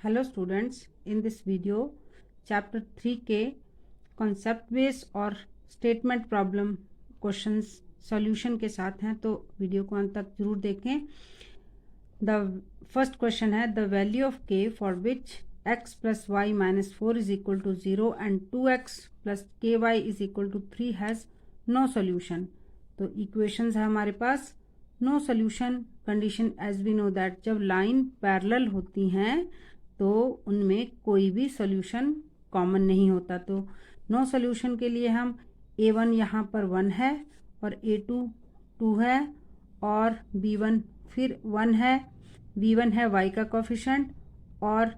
Hello students, in this video chapter 3 के concept base और statement problem questions solution के साथ हैं, तो वीडियो को अंत तक जरूर देखें। द फर्स्ट क्वेश्चन है the value of K for which x plus Y minus 4 is equal to 0 and 2x plus K Y is equal to 3 has no solution. तो इक्वेशंस है हमारे पास, no solution condition as we know that जब line parallel होती हैं तो उनमें कोई भी सोल्यूशन कॉमन नहीं होता। तो नो सोल्यूशन के लिए हम a1 यहाँ पर 1 है और a2 2 है और b1 फिर 1 है, b1 है y का कोफिशेंट और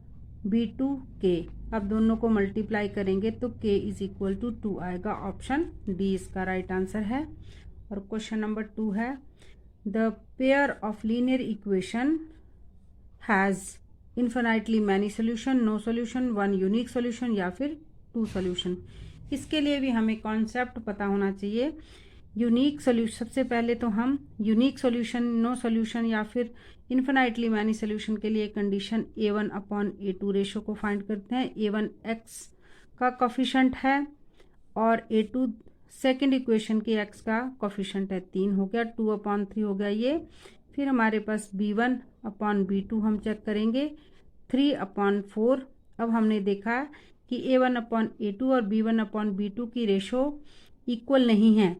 b2 k। अब दोनों को मल्टीप्लाई करेंगे तो k इज इक्वल टू 2 आएगा। ऑप्शन डी इसका राइट आंसर है। और क्वेश्चन नंबर 2 है the pair of linear equation has infinitely many solution, no solution, one unique solution या फिर टू सोल्यूशन। इसके लिए भी हमें कॉन्सेप्ट पता होना चाहिए। यूनिक सोल्यूशन, सबसे पहले तो हम यूनिक सोल्यूशन, नो सोल्यूशन या फिर इन्फिनाइटली मैनी सोल्यूशन के लिए condition a1 upon a2 ratio को फाइंड करते हैं। a1 x का कोफिशेंट है और a2 सेकेंड इक्वेशन के x का कोफिशेंट है 3 हो गया, 2 अपॉन 3 हो गया ये। फिर हमारे पास b1 अपॉन b2 हम चेक करेंगे 3 अपॉन 4। अब हमने देखा कि a1 अपॉन a2 और b1 अपॉन b2 की रेशो इक्वल नहीं है,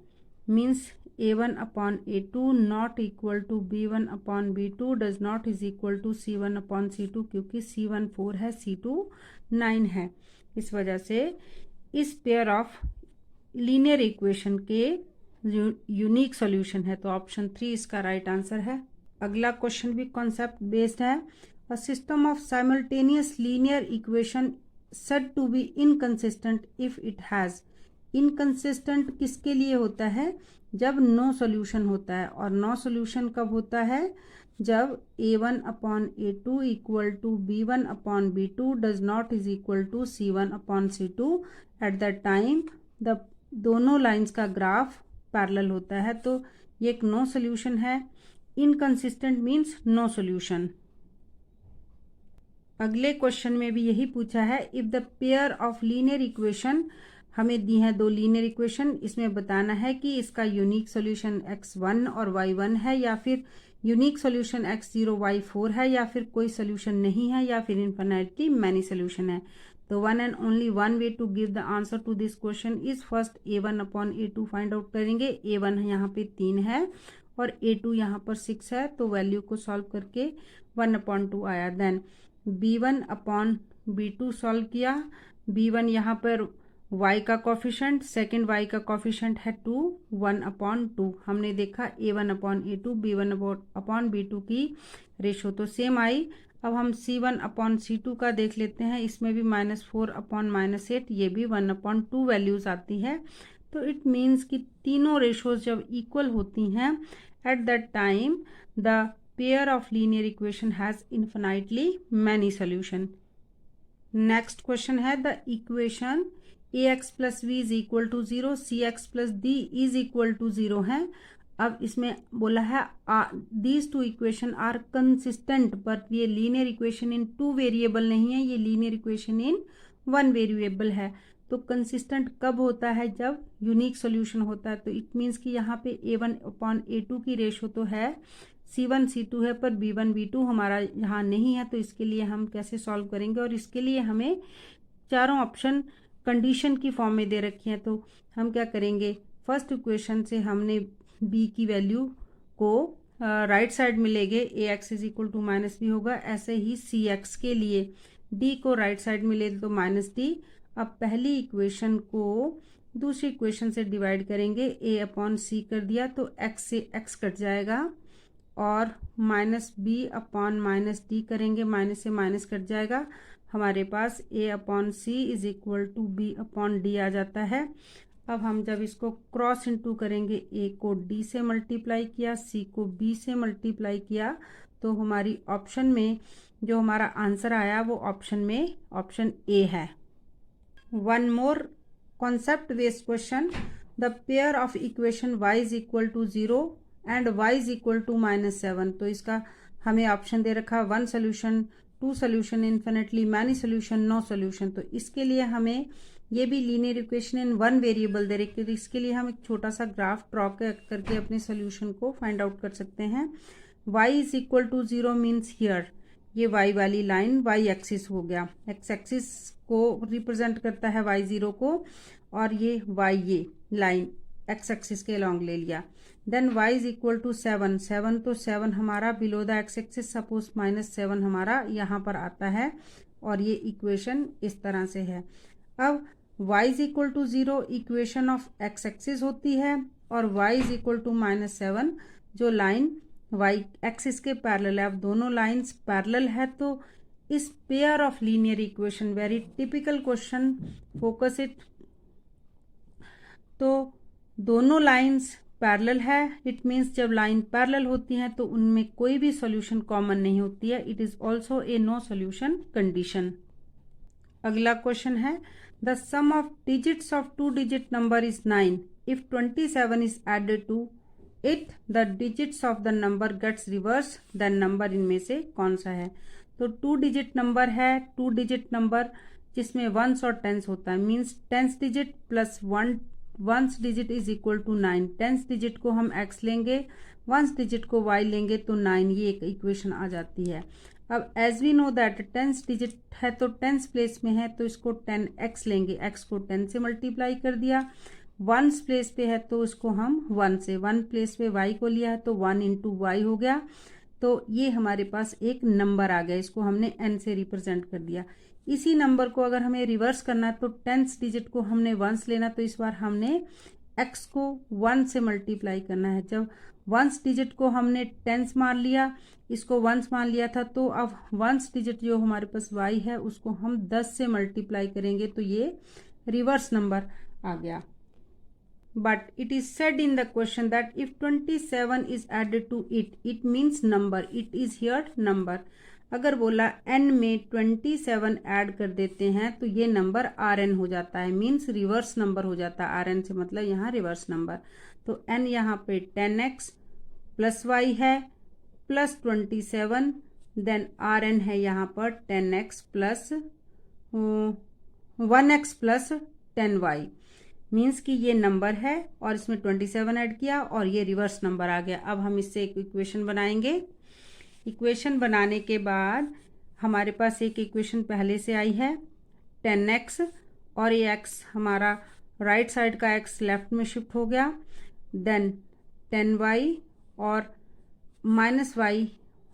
means a1 upon a2 not equal to b1 upon b2 does not is equal to c1 upon c2, क्योंकि c1 4 है, c2 9 है। इस वजह से इस पेयर ऑफ लीनियर इक्वेशन के यूनिक सॉल्यूशन है, तो ऑप्शन 3 इसका राइट आंसर है। अगला क्वेश्चन भी कॉन्सेप्ट बेस्ड है। A system of simultaneous linear equation said to be inconsistent if it has. Inconsistent किसके लिए होता है? जब नो सोल्यूशन होता है। और नो सोल्यूशन कब होता है? जब a1 upon a2 equal to b1 upon b2 does not is equal to c1 upon c2। At that time the दोनों लाइंस का ग्राफ पैरेलल होता है, तो ये एक नो सोल्यूशन है। Inconsistent means no solution. अगले क्वेश्चन में भी यही पूछा है, if the pair of linear equation, हमें दी है दो लीनियर इक्वेशन, इसमें बताना है कि इसका यूनिक सोल्यूशन x1 और y1 है या फिर यूनिक सोल्यूशन x0 y4 है या फिर कोई सोल्यूशन नहीं है या फिर इनफिनिटली मैनी सोल्यूशन है। तो one and only one way to give the answer to this question is first a1 upon a2 find out करेंगे। a1 यहाँ पे 3 है और a2 यहाँ पर 6 है, तो वैल्यू को सॉल्व करके 1 अपॉन 2 आया। Then b1 upon b2 solve किया। b1 यहाँ पर y का कोफिशेंट, सेकेंड y का कोफिशेंट है 2, 1 अपॉन 2। हमने देखा a1 upon a2 b1 upon b2 की रेशो तो सेम आई। अब हम c1 अपॉन c2 का देख लेते हैं, इसमें भी -4 अपॉन -8, ये भी 1 अपॉन 2 वैल्यूज आती है। तो इट मीन्स कि तीनों रेशोज जब इक्वल होती हैं, at that time the pair of linear equation has infinitely many solution. Next question है the equation ax plus B is equal to 0, cx plus D is equal to 0 है। अब इसमें बोला है these two equation are consistent, but ये linear equation in 2 variable नहीं है, ये लीनियर इक्वेशन इन 1 वेरिएबल है। तो कंसिस्टेंट कब होता है? जब यूनिक सोल्यूशन होता है। तो इट मीन्स कि यहाँ पे a1 अपॉन a2 की रेशो तो है, c1 c2 है, पर b1 b2 हमारा यहाँ नहीं है। तो इसके लिए हम कैसे सॉल्व करेंगे? और इसके लिए हमें चारों ऑप्शन कंडीशन की फॉर्म में दे रखी है। तो हम क्या करेंगे, फर्स्ट इक्वेशन से हमने b की वैल्यू को राइट साइड में लेंगे, ax is equal to minus B होगा। ऐसे ही cx के लिए d को राइट साइड में ले तो -d। अब पहली इक्वेशन को दूसरी इक्वेशन से डिवाइड करेंगे, a अपॉन c कर दिया तो x से x कट जाएगा और -b अपॉन -d करेंगे, माइनस से माइनस कट जाएगा। हमारे पास a upon C is equal to b upon D आ जाता है। अब हम जब इसको क्रॉस इंटू करेंगे, a को d से मल्टीप्लाई किया, c को b से मल्टीप्लाई किया, तो हमारी ऑप्शन में जो हमारा आंसर आया वो ऑप्शन में ऑप्शन ए है। One more concept based question, the pair of equation y is equal to 0 and y is equal to -7। तो इसका हमें ऑप्शन दे रखा 1 solution, 2 solution, infinitely many solution, no solution. तो इसके लिए हमें ये भी linear equation in one variable दे रखी है, तो इसके लिए हम एक छोटा सा ग्राफ ड्रॉ करके अपने सोल्यूशन को फाइंड आउट कर सकते हैं। y is equal to 0 means here, ये y वाली लाइन y एक्सिस हो गया, x एक्सिस को रिप्रेजेंट करता है y0 को, और ये y ये लाइन x एक्सिस के अलॉन्ग ले लिया। Then y is equal to 7, 7 तो 7 हमारा below the x axis, suppose -7 हमारा यहाँ पर आता है, और ये इक्वेशन इस तरह से है। अब y is equal to 0 equation of x axis होती है, और y इज इक्वल टू -7 जो लाइन y एक्सिस के पैरेलल है। अब दोनों लाइंस पैरेलल है, तो इस pair of linear equation, very typical question, focus it. तो दोनों लाइंस पैरेलल है, इट मीन्स जब लाइन पैरेलल होती हैं तो उनमें कोई भी सॉल्यूशन कॉमन नहीं होती है, it is also a no solution condition. अगला क्वेश्चन है, the sum of digits of 2 digit number is 9, if 27 is added to it the digits of the number gets reverse, then number इनमें से कौन सा है। तो 2 डिजिट नंबर है, 2 digit number जिसमें वंस और टेंस होता है, means tens digit plus ones digit is equal to 9। Tens digit को हम x लेंगे, वंस डिजिट को y लेंगे, तो 9, ये एक इक्वेशन आ जाती है। अब as we know that tens digit है तो टेंस प्लेस में है, तो इसको 10x लेंगे, x को 10 से मल्टीप्लाई कर दिया। वंस प्लेस पे है तो इसको हम 1 से, 1 प्लेस पे y को लिया है तो 1 इंटू y हो गया। तो ये हमारे पास एक नंबर आ गया, इसको हमने n से रिप्रेजेंट कर दिया। इसी नंबर को अगर हमें रिवर्स करना है तो टेंस डिजिट को हमने वंस लेना, तो इस बार हमने x को 1 से मल्टीप्लाई करना है। जब वंस डिजिट को हमने टेंस मान लिया, इसको वंस मान लिया था, तो अब वंस डिजिट जो हमारे पास y है उसको हम 10 से मल्टीप्लाई करेंगे, तो ये रिवर्स नंबर आ गया। But it is said in the question that if 27 is added to it, it means number, it is here number। अगर बोला n में 27 ऐड कर देते हैं तो ये नंबर rn हो जाता है, मीन्स रिवर्स नंबर हो जाता है। rn से मतलब यहाँ रिवर्स नंबर। तो n यहाँ पे 10x प्लस y है प्लस 27, देन rn है यहाँ पर 10x plus 1x plus 10y, means कि ये नंबर है और इसमें 27 ऐड किया और ये रिवर्स नंबर आ गया। अब हम इससे एक इक्वेशन बनाएंगे। इक्वेशन बनाने के बाद हमारे पास एक इक्वेशन पहले से आई है 10x, और ये x हमारा राइट साइड का x लेफ्ट में शिफ्ट हो गया, देन 10y और माइनस y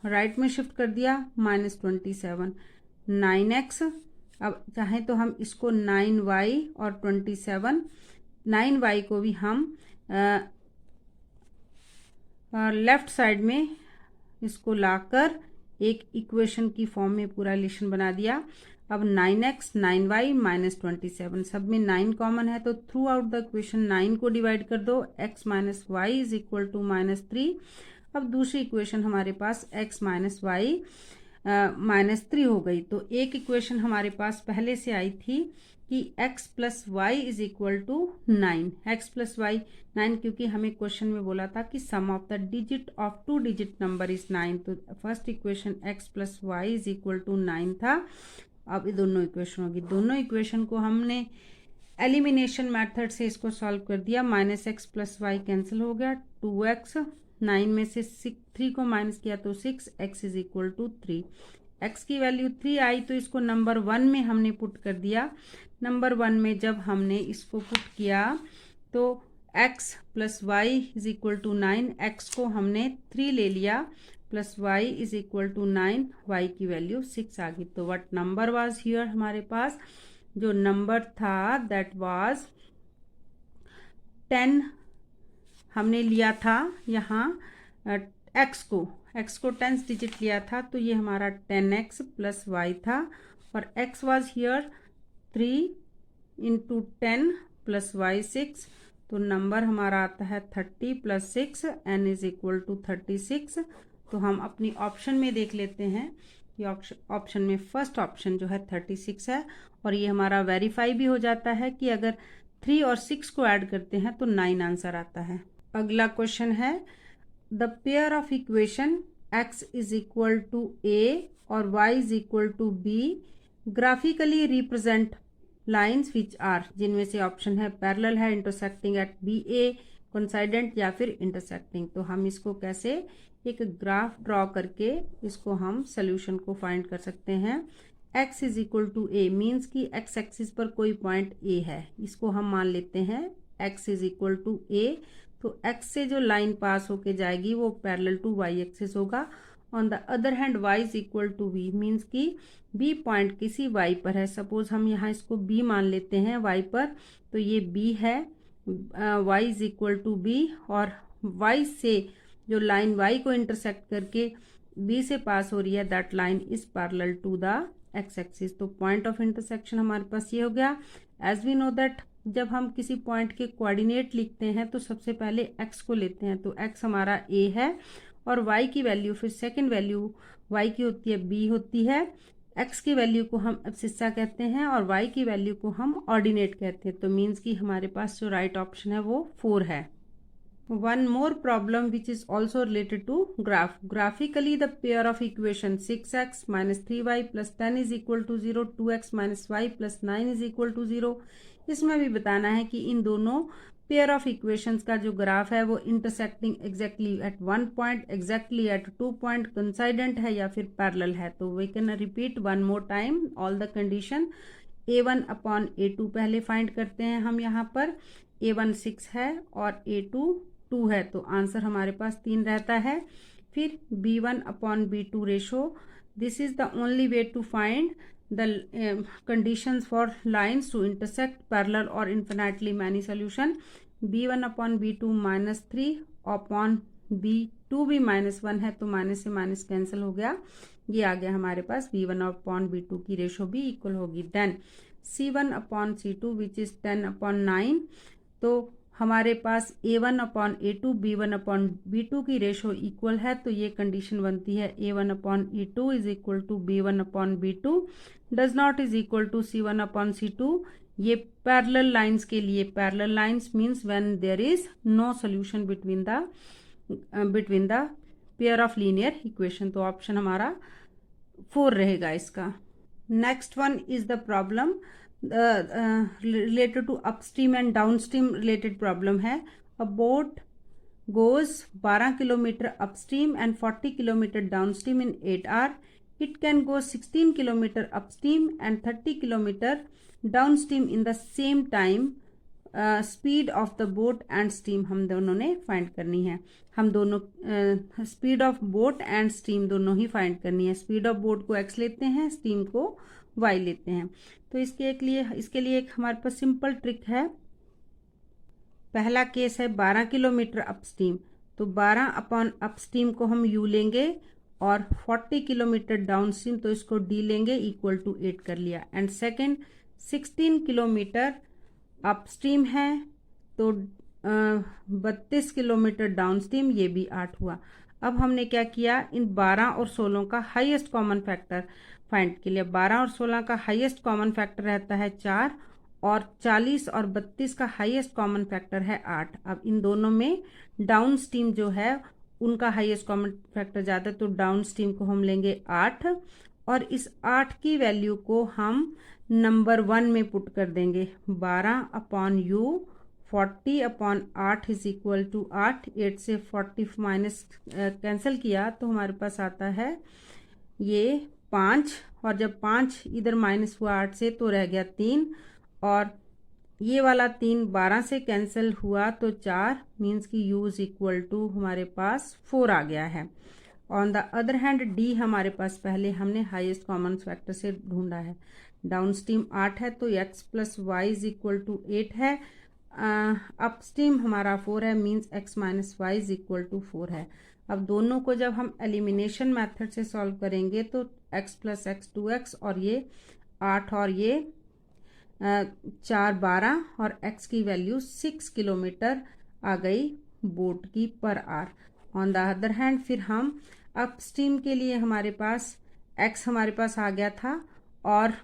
राइट में शिफ्ट कर दिया, -27, 9x। अब चाहें तो हम इसको 9y और 27, 9y को भी हम लेफ्ट साइड में इसको लाकर एक इक्वेशन की फॉर्म में पूरा रिलेशन बना दिया। अब 9x 9y -27, सब में 9 कॉमन है, तो थ्रू आउट द इक्वेशन 9 को डिवाइड कर दो, x minus Y is equal to -3। अब दूसरी इक्वेशन हमारे पास x माइनस वाई -3 हो गई। तो एक इक्वेशन हमारे पास पहले से आई थी कि x plus Y is equal to 9, x plus Y 9, क्योंकि हमें क्वेश्चन में बोला था कि sum of the digit of 2 digit number is 9, तो first equation x plus Y is equal to 9 था। अब ये दोनों इक्वेशन होगी, दोनों इक्वेशन को हमने एलिमिनेशन मेथड से इसको सॉल्व कर दिया, -x प्लस वाई कैंसिल हो गया, 2x, 9 में से 3 को माइनस किया तो 6, x is equal to 3। x की वैल्यू 3 आई तो इसको नंबर 1 में हमने पुट कर दिया। नंबर 1 में जब हमने इसको पुट किया तो x plus Y is equal to 9, x को हमने 3 ले लिया, plus y is equal to 9, y की वैल्यू 6 आ गई। तो व्हाट नंबर वाज हियर, हमारे पास जो नंबर था दैट वाज 10, हमने लिया था यहाँ x को 10 डिजिट लिया था, तो ये हमारा 10x प्लस y था, और x was here 3 into 10 plus Y 6, तो नंबर हमारा आता है 30 plus 6, n is equal to 36। तो हम अपनी ऑप्शन में देख लेते हैं कि ऑप्शन में फर्स्ट ऑप्शन जो है 36 है, और ये हमारा वेरीफाई भी हो जाता है कि अगर 3 और 6 को ऐड करते हैं तो 9 आंसर आता है। अगला क्वेश्चन है the pair of equation x is equal to a और y is equal to b graphically represent lines which are, जिनमें से ऑप्शन है पैरेलल है, इंटरसेक्टिंग एट BA, कोइंसाइडेंट या फिर इंटरसेक्टिंग। तो हम इसको कैसे एक ग्राफ ड्रॉ करके इसको हम सोल्यूशन को फाइंड कर सकते हैं। x is equal to a means कि x एक्सिस पर कोई पॉइंट a है, इसको हम मान लेते हैं x is equal to a। तो x से जो लाइन पास होके जाएगी वो पैरेलल टू y एक्सिस होगा। On the other hand y is equal to b means कि b पॉइंट किसी y पर है। सपोज हम यहाँ इसको b मान लेते हैं y पर, तो ये b है, y is equal to b और y से जो लाइन y को इंटरसेक्ट करके b से पास हो रही है that line is parallel to the x axis. तो पॉइंट ऑफ इंटरसेक्शन हमारे पास ये हो गया। एज वी नो दैट जब हम किसी पॉइंट के कोऑर्डिनेट लिखते हैं तो सबसे पहले x को लेते हैं, तो x हमारा a है और y की वैल्यू फिर सेकंड वैल्यू y की होती है b होती है। x की वैल्यू को हम एब्सिस्सा कहते हैं और y की वैल्यू को हम ऑर्डिनेट कहते हैं। तो मीन्स कि हमारे पास जो राइट ऑप्शन है वो 4 है। One more problem which is also related to graph. Graphically the pair of equation 6x minus 3y plus 10 is equal to 0, 2x minus y plus 9 is equal to 0. इसमें भी बताना है कि इन दोनों पेयर ऑफ इक्वेशंस का जो graph है वो intersecting exactly at 1 point, exactly at 2 point, coincident है या फिर पैरेलल है। तो we can repeat one more time all the condition. a1 upon a2 पहले फाइंड करते हैं हम। यहाँ पर a1 6 है और a2 2 है, तो आंसर हमारे पास 3 रहता है। फिर b1 upon b2 ratio, this is the only way to find the conditions for lines to intersect parallel or infinitely many solution। b1 upon b2 minus 3 upon b2 भी minus 1 है, तो minus से minus cancel हो गया, ये आ गया हमारे पास b1 upon b2 की रेशो भी इक्वल होगी। Then c1 upon c2 which is 10 upon 9, तो हमारे पास a1 upon a2 b1 upon b2 की रेशो इक्वल है, तो ये कंडीशन बनती है a1 upon e2 is equal to b1 upon b2 does not is equal to c1 upon c2। ये parallel lines के लिए, parallel lines means when there is no solution between the pair of linear equation. तो option हमारा 4 रहेगा इसका। Next one is the problem related to upstream and downstream related problem है। A boat goes 12 kilometer upstream and 40 kilometer downstream in 8 hours. It can go 16 kilometer upstream and 30 kilometer downstream in the same time. Speed of the boat and steam हम दोनों ने find करनी है। हम दोनों speed of boat and steam दोनों ही find करनी है। स्पीड ऑफ बोट को x लेते हैं, स्टीम को y लेते हैं। तो इसके लिए एक हमारे पास सिंपल ट्रिक है। पहला केस है 12 किलोमीटर अपस्ट्रीम, तो 12 अपॉन अपस्ट्रीम को हम u लेंगे और 40 किलोमीटर डाउनस्ट्रीम तो इसको d लेंगे, इक्वल टू 8 कर लिया। एंड सेकेंड 16 किलोमीटर अपस्ट्रीम है तो 32 किलोमीटर डाउनस्ट्रीम, ये भी 8 हुआ। अब हमने क्या किया, इन 12 और 16 का हाईएस्ट कॉमन फैक्टर फाइंड के लिए 12 और 16 का हाईएस्ट कॉमन फैक्टर रहता है 4 और 40 और 32 का हाईएस्ट कॉमन फैक्टर है 8। अब इन दोनों में डाउन स्ट्रीम जो है उनका हाईएस्ट कॉमन फैक्टर ज़्यादा, तो डाउन स्ट्रीम को हम लेंगे 8 और इस 8 की वैल्यू को हम नंबर 1 में पुट कर देंगे। 12 upon U 40 upon 8 is equal to 8 से 40 माइनस कैंसिल किया तो हमारे पास आता है ये 5, और जब 5 इधर माइनस हुआ 8 से तो रह गया 3, और ये वाला 3 12 से कैंसिल हुआ तो 4, मीन्स कि u इज इक्वल टू हमारे पास 4 आ गया है। On the other hand d हमारे पास पहले हमने हाईएस्ट कॉमन फैक्टर से ढूंढा है। डाउन स्ट्रीम 8 है तो x plus Y is equal to 8 है। अपस्ट्रीम हमारा 4 है, means x minus Y is equal to 4 है। अब दोनों को जब हम एलिमिनेशन मेथड से सॉल्व करेंगे तो x प्लस एक्स 2x और ये 8 और ये 4 12 और x की वैल्यू 6 किलोमीटर आ गई बोट की per hour. On the other hand फिर हम अपस्ट्रीम के लिए हमारे पास x हमारे पास आ गया था और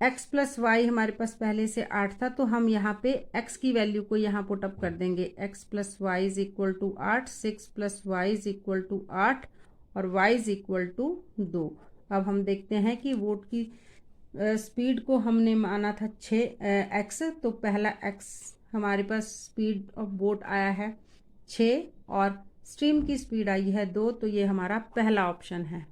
x प्लस वाई हमारे पास पहले से 8 था, तो हम यहाँ पे x की वैल्यू को यहाँ पुटअप कर देंगे। x plus Y is equal to 8, 6 plus Y is equal to 8 और y इज इक्वल टू 2। अब हम देखते हैं कि वोट की स्पीड को हमने माना था 6x, तो पहला x हमारे पास स्पीड ऑफ वोट आया है 6 और स्ट्रीम की स्पीड आई है 2, तो ये हमारा पहला ऑप्शन है।